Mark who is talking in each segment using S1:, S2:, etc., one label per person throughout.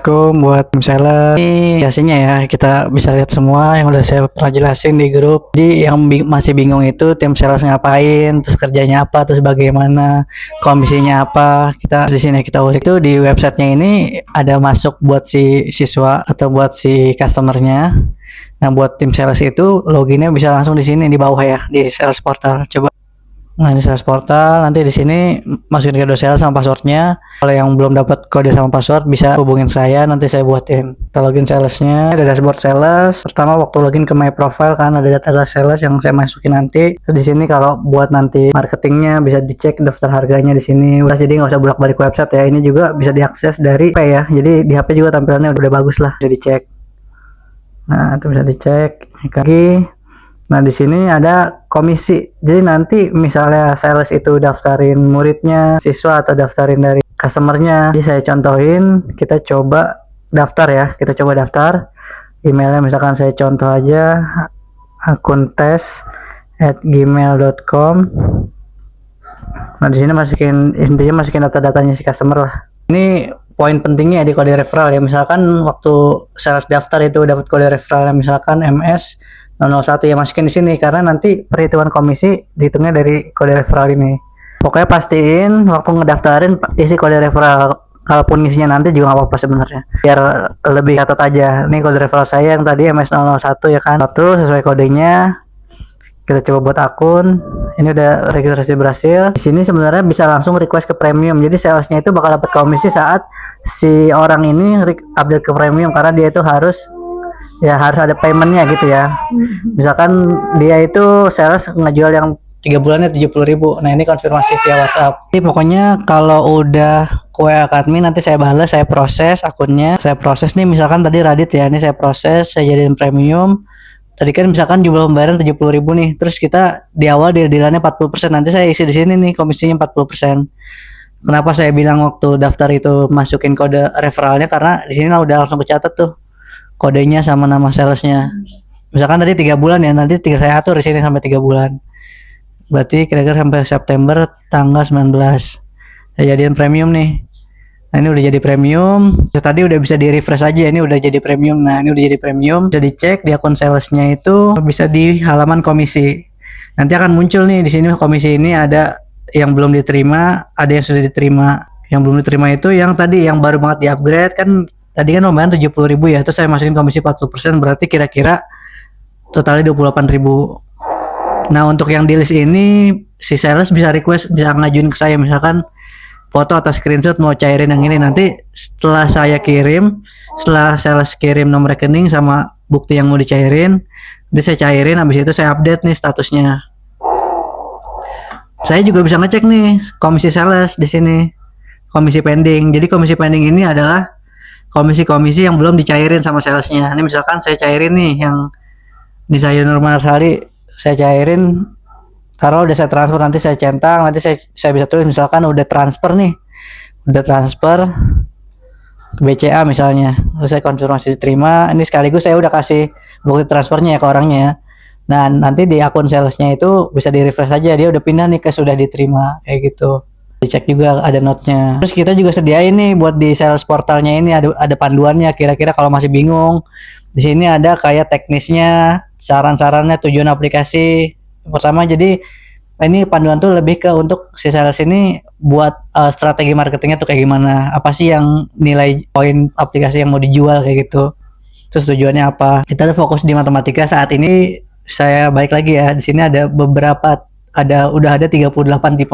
S1: Buat misalnya ini biasanya ya kita bisa lihat semua yang udah saya pernah jelasin di grup. Jadi yang masih bingung itu tim sales ngapain, terus kerjanya apa, terus bagaimana, komisinya apa. Kita di sini kita ulik tuh di websitenya ini ada masuk buat si siswa atau buat si customernya. Nah buat tim sales itu loginnya bisa langsung di sini di bawah ya di sales portal. Coba. Nah, di sales portal nanti di sini masukin kode sales sama passwordnya. Kalau yang belum dapat kode sama password bisa hubungin saya, nanti saya buatin. Kita login salesnya, ada dashboard sales. Pertama waktu login ke my profile kan ada data sales yang saya masukin nanti. Terus di sini kalau buat nanti marketingnya bisa dicek daftar harganya di sini. Udah jadi nggak usah bolak-balik website ya. Ini juga bisa diakses dari HP ya. Jadi di HP juga tampilannya udah bagus lah, bisa dicek. Nah, itu bisa dicek lagi. Nah, di sini ada komisi. Jadi nanti misalnya sales itu daftarin muridnya, siswa atau daftarin dari customernya. Jadi saya contohin, kita coba daftar ya. Kita coba daftar. Emailnya misalkan saya contoh aja akun tes@gmail.com. Nah, di sini intinya masukin data-datanya si customer lah. Ini poin pentingnya di kode referral ya. Misalkan waktu sales daftar itu dapat kode referral misalkan MS 001 ya, masukin di sini karena nanti perhitungan komisi dihitungnya dari kode referral ini. Pokoknya pastiin waktu ngedaftarin isi kode referral. Kalaupun isinya nanti juga nggak apa-apa sebenarnya. Biar lebih catat aja. Ini kode referral saya yang tadi MS 001 ya kan. Satu sesuai kodenya. Kita coba buat akun. Ini udah registrasi berhasil. Di sini sebenarnya bisa langsung request ke premium. Jadi salesnya itu bakal dapat komisi saat si orang ini update ke premium karena dia itu harus ada paymentnya gitu ya. Misalkan dia itu sales ngejual yang 3 bulannya 70.000. Nah ini konfirmasi via WhatsApp. Jadi pokoknya kalau udah WA ke admin nanti saya balas, saya proses akunnya. Saya proses nih misalkan tadi Radit ya, ini saya proses, saya jadiin premium. Tadi kan misalkan jumlah pembayaran 70.000 nih. Terus kita di awal deal-dealannya 40%. Nanti saya isi di sini nih komisinya 40%. Kenapa saya bilang waktu daftar itu masukin kode referralnya karena di sini udah langsung kecatat tuh kodenya sama nama salesnya. Misalkan tadi 3 bulan ya, nanti saya atur di sini sampai 3 bulan. Berarti kira-kira sampai September tanggal 19. Saya jadiin premium nih. Nah ini udah jadi premium. Tadi udah bisa di refresh aja, ini udah jadi premium. Nah ini udah jadi premium. Bisa dicek di akun salesnya itu bisa di halaman komisi. Nanti akan muncul nih di sini komisi ini ada yang belum diterima, ada yang sudah diterima. Yang belum diterima itu yang tadi yang baru banget di upgrade kan. Tadi kan pembayaran 70.000 ya, terus saya masukin komisi 40%, berarti kira-kira totalnya 28.000. Nah untuk yang di list ini si sales bisa request, bisa ngajuin ke saya misalkan foto atau screenshot mau cairin yang ini. Nanti setelah sales kirim nomor rekening sama bukti yang mau dicairin, nanti saya cairin, habis itu saya update nih statusnya. Saya juga bisa ngecek nih komisi sales di sini, komisi pending. Jadi komisi pending ini adalah komisi-komisi yang belum dicairin sama salesnya. Ini misalkan saya cairin nih yang di sayur normal hari, saya cairin, taruh udah saya transfer, nanti saya centang, nanti saya bisa tulis misalkan udah transfer nih, udah transfer ke BCA misalnya, terus saya konfirmasi diterima. Ini sekaligus saya udah kasih bukti transfernya ya ke orangnya. Nah nanti di akun salesnya itu bisa di refresh aja, dia udah pindah nih ke sudah diterima kayak gitu. Dicek juga ada notnya. Terus kita juga sediain nih buat di sales portalnya ini ada panduannya, kira-kira kalau masih bingung. Di sini ada kayak teknisnya, saran-sarannya, tujuan aplikasi. Pertama jadi ini panduan tuh lebih ke untuk si sales ini buat strategi marketingnya tuh kayak gimana. Apa sih yang nilai poin aplikasi yang mau dijual kayak gitu. Terus tujuannya apa. Kita tuh fokus di matematika saat ini. Saya balik lagi ya. Di sini ada udah ada 38 tipe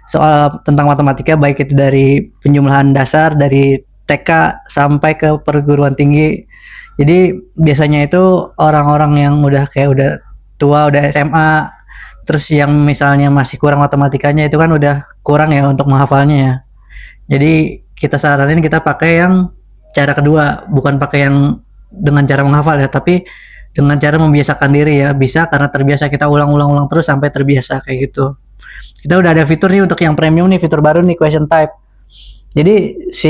S1: soal tentang matematika, baik itu dari penjumlahan dasar dari TK sampai ke perguruan tinggi. Jadi biasanya itu orang-orang yang udah tua, udah SMA, terus yang misalnya masih kurang matematikanya itu kan udah kurang ya untuk menghafalnya ya. Jadi kita saranin kita pakai yang cara kedua, bukan pakai yang dengan cara menghafal ya, tapi dengan cara membiasakan diri ya. Bisa karena terbiasa, kita ulang-ulang terus sampai terbiasa kayak gitu. Kita udah ada fitur nih untuk yang premium nih, fitur baru nih, question type. Jadi si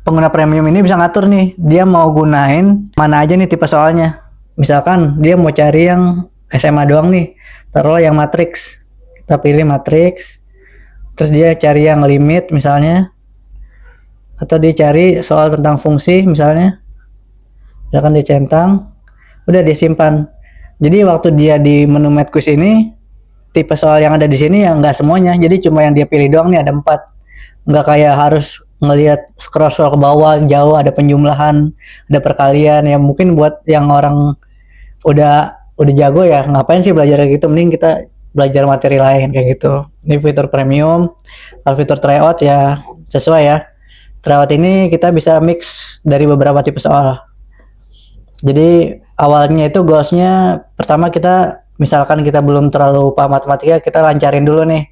S1: pengguna premium ini bisa ngatur nih, dia mau gunain mana aja nih tipe soalnya. Misalkan dia mau cari yang SMA doang nih, taruh yang matriks. Kita pilih matriks. Terus dia cari yang limit misalnya. atau dia cari soal tentang fungsi misalnya, misalkan dia centang, udah dia simpan. Jadi waktu dia di menu Math Quiz ini, tipe soal yang ada di sini ya nggak semuanya, jadi cuma yang dia pilih doang nih, ada 4. Nggak kayak harus ngelihat scroll scroll ke bawah jauh, ada penjumlahan, ada perkalian. Ya mungkin buat yang orang udah jago ya ngapain sih belajar kayak gitu, mending kita belajar materi lain kayak gitu. Ini fitur premium. Kalau fitur tryout ya sesuai ya, tryout ini kita bisa mix dari beberapa tipe soal. Jadi awalnya itu goalsnya, pertama kita misalkan kita belum terlalu paham matematika, kita lancarin dulu nih,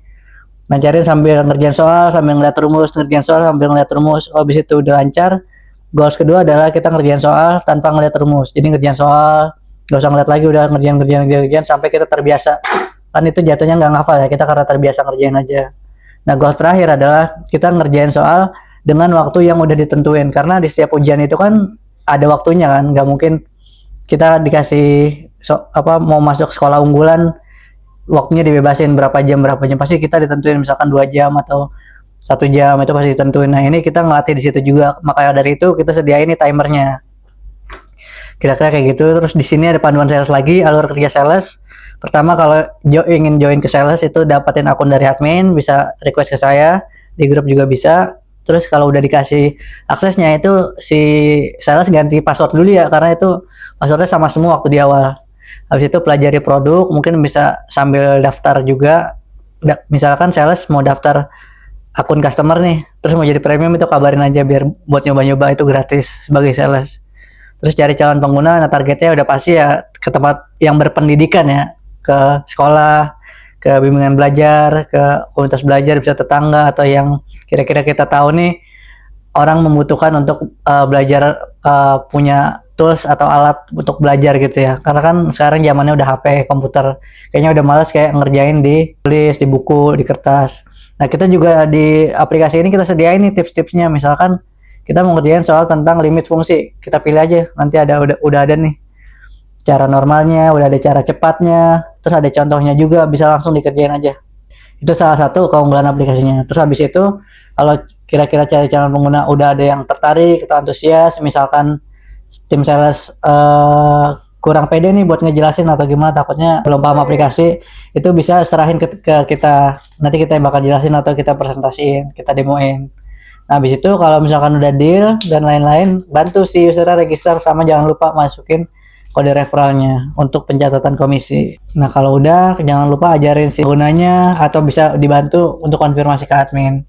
S1: lancarin sambil ngerjain soal, sambil ngeliat rumus, ngerjain soal sambil ngeliat rumus. Oh, habis itu udah lancar, goals kedua adalah kita ngerjain soal tanpa ngeliat rumus. Jadi ngerjain soal, gak usah ngeliat lagi, udah ngerjain sampai kita terbiasa. Kan itu jatuhnya nggak ngafal ya, kita karena terbiasa ngerjain aja. Nah, goals terakhir adalah kita ngerjain soal dengan waktu yang udah ditentuin, karena di setiap ujian itu kan ada waktunya kan, nggak mungkin kita dikasih mau masuk sekolah unggulan waktunya dibebasin berapa jam, pasti kita ditentuin misalkan 2 jam atau 1 jam, itu pasti ditentuin. Nah, ini kita ngelatih di situ juga, makanya dari itu kita sediain nih timernya, kira-kira kayak gitu. Terus di sini ada panduan sales lagi, alur kerja sales. Pertama, kalau ingin join ke sales itu dapatin akun dari admin, bisa request ke saya, di grup juga bisa. Terus kalau udah dikasih aksesnya itu si sales ganti password dulu ya, karena itu passwordnya sama semua waktu di awal. Habis itu pelajari produk, mungkin bisa sambil daftar juga. Misalkan sales mau daftar akun customer nih, terus mau jadi premium, itu kabarin aja biar buat nyoba-nyoba, itu gratis sebagai sales. Terus cari calon pengguna, nah targetnya udah pasti ya ke tempat yang berpendidikan ya, ke sekolah, ke bimbingan belajar, ke komunitas belajar, bisa tetangga, atau yang kira-kira kita tahu nih orang membutuhkan untuk belajar, punya tools atau alat untuk belajar gitu ya. Karena kan sekarang zamannya udah HP, komputer, kayaknya udah males kayak ngerjain di tulis, di buku, di kertas. Nah, kita juga di aplikasi ini kita sediain nih tips-tipsnya. Misalkan kita mau ngerjain soal tentang limit fungsi, kita pilih aja, nanti udah ada nih cara normalnya, udah ada cara cepatnya, terus ada contohnya juga, bisa langsung dikerjain aja. Itu salah satu keunggulan aplikasinya. Terus habis itu kalau kira-kira cari calon pengguna udah ada yang tertarik atau antusias, misalkan tim sales kurang pede nih buat ngejelasin atau gimana, takutnya belum paham aplikasi, itu bisa serahin ke kita, nanti kita yang bakal jelasin atau kita presentasiin, kita demoin. Nah, habis itu kalau misalkan udah deal dan lain-lain, bantu si usernya register, sama jangan lupa masukin kode referralnya untuk pencatatan komisi. Nah, kalau udah jangan lupa ajarin si penggunanya atau bisa dibantu untuk konfirmasi ke admin.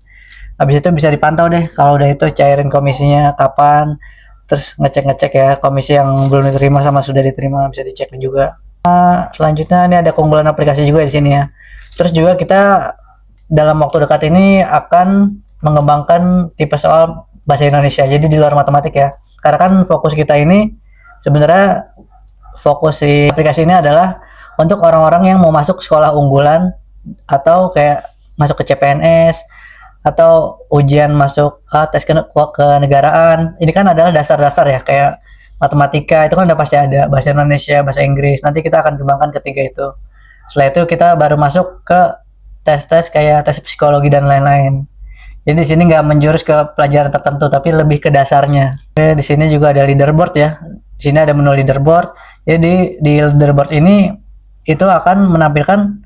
S1: Habis itu bisa dipantau deh, kalau udah itu cairin komisinya kapan, terus ngecek-ngecek ya komisi yang belum diterima sama sudah diterima, bisa dicek juga. Nah, selanjutnya ini ada keunggulan aplikasi juga di sini ya. Terus juga kita dalam waktu dekat ini akan mengembangkan tipe soal bahasa Indonesia, jadi di luar matematik ya. Karena kan fokus kita ini sebenarnya, fokus si aplikasi ini adalah untuk orang-orang yang mau masuk sekolah unggulan atau kayak masuk ke CPNS atau ujian masuk tes kenegaraan. Ini kan adalah dasar-dasar ya, kayak matematika itu kan udah pasti ada, bahasa Indonesia, bahasa Inggris. Nanti kita akan kembangkan ketiga itu. Setelah itu kita baru masuk ke tes-tes kayak tes psikologi dan lain-lain. Jadi di sini nggak menjurus ke pelajaran tertentu, tapi lebih ke dasarnya. Oke, di sini juga ada leaderboard ya. Di sini ada menu leaderboard. Jadi di leaderboard ini itu akan menampilkan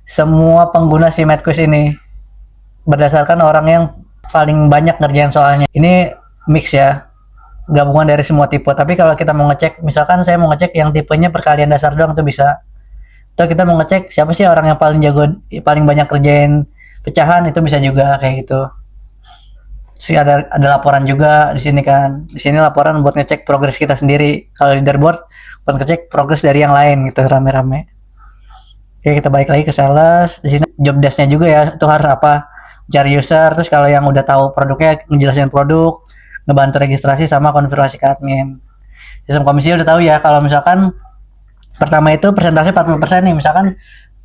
S1: semua pengguna si Math Quiz ini berdasarkan orang yang paling banyak ngerjain soalnya. Ini mix ya, gabungan dari semua tipe. Tapi kalau kita mau ngecek, misalkan saya mau ngecek yang tipenya perkalian dasar doang, itu bisa. Atau kita mau ngecek siapa sih orang yang paling jago, paling banyak kerjain pecahan, itu bisa juga kayak gitu. Sih ada laporan juga di sini kan. Di sini laporan buat ngecek progres kita sendiri. Kalau leaderboard buat ngecek progres dari yang lain gitu, rame-rame. Oke, kita balik lagi ke sales. Di sini job desk-nya juga ya, itu harus apa? Cari user, terus kalau yang udah tahu produknya ngejelasin produk, ngebantu registrasi sama konfirmasi ke admin. Sistem komisi udah tahu ya, kalau misalkan pertama itu persentase 40% nih, misalkan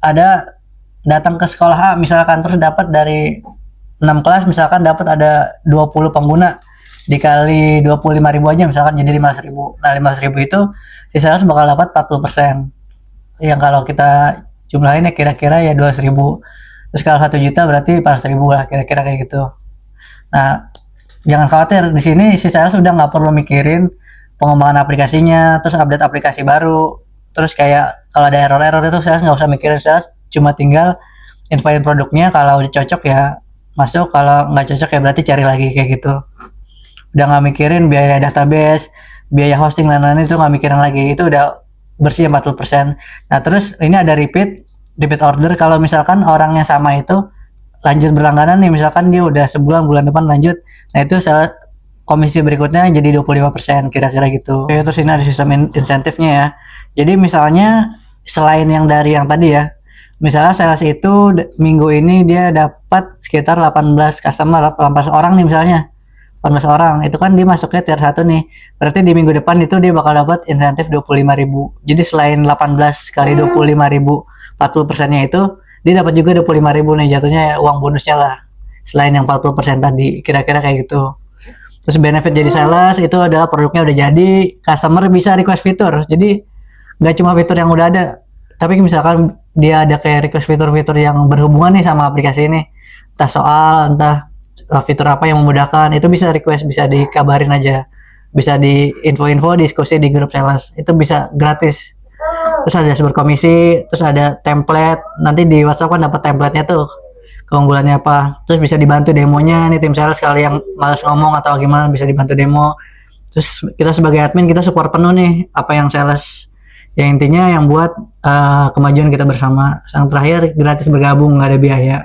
S1: ada datang ke sekolah A misalkan, terus dapat dari 6 kelas misalkan, dapat ada 20 pengguna, dikali 25.000 aja misalkan jadi 15.000. Nah, 15.000 itu si sales bakal dapat 40%. Yang kalau kita jumlahin ya kira-kira ya 200.000. Terus kalau 1 juta berarti 400.000 lah, kira-kira kayak gitu. Nah, jangan khawatir, di sini si sales udah nggak perlu mikirin pengembangan aplikasinya, terus update aplikasi baru, terus kayak kalau ada error-error itu sales nggak usah mikirin, sales cuma tinggal infoin produknya, kalau udah cocok ya masuk, kalau nggak cocok ya berarti cari lagi kayak gitu. Udah nggak mikirin biaya database, biaya hosting dan lain-lain, itu nggak mikirin lagi, itu udah bersih 40%. Nah terus ini ada repeat order, kalau misalkan orang yang sama itu lanjut berlangganan nih, misalkan dia udah sebulan, bulan depan lanjut, nah itu komisi berikutnya jadi 25% kira-kira gitu. Oke, terus ini ada sistem insentifnya ya. Jadi misalnya selain yang dari yang tadi ya, misalnya sales itu minggu ini dia dapat sekitar 18 customer, 18 orang nih misalnya, 18 orang, itu kan dia masuknya tier 1 nih, berarti di minggu depan itu dia bakal dapat insentif 25.000. Jadi selain 18 kali 25.000, 40%-nya itu dia dapat juga 25.000 nih, jatuhnya uang bonusnya lah, selain yang 40% tadi, kira-kira kayak gitu. Terus benefit jadi sales itu adalah produknya udah jadi, customer bisa request fitur, jadi nggak cuma fitur yang udah ada, tapi misalkan dia ada kayak request fitur-fitur yang berhubungan nih sama aplikasi ini, entah soal, entah fitur apa yang memudahkan, itu bisa request, bisa dikabarin aja, bisa di info-info, diskusi di grup sales, itu bisa gratis. Terus ada sumber komisi, terus ada template, nanti di WhatsApp kan dapat template-nya tuh, keunggulannya apa, terus bisa dibantu demonya nih, tim sales kali yang males ngomong atau gimana bisa dibantu demo. Terus kita sebagai admin kita support penuh nih apa yang sales, ya intinya yang buat kemajuan kita bersama. Yang terakhir gratis bergabung, nggak ada biaya,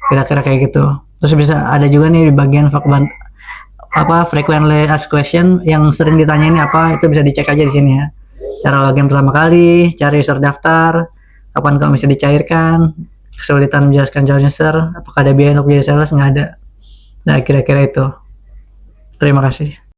S1: kira-kira kayak gitu. Terus bisa ada juga nih di bagian frequently asked question, yang sering ditanya ini apa, itu bisa dicek aja di sini ya. Cara login pertama kali, cara user daftar, kapan komisi dicairkan, kesulitan menjelaskan calon user, apakah ada biaya untuk jadi sales, nggak ada. Nah kira-kira itu. Terima kasih.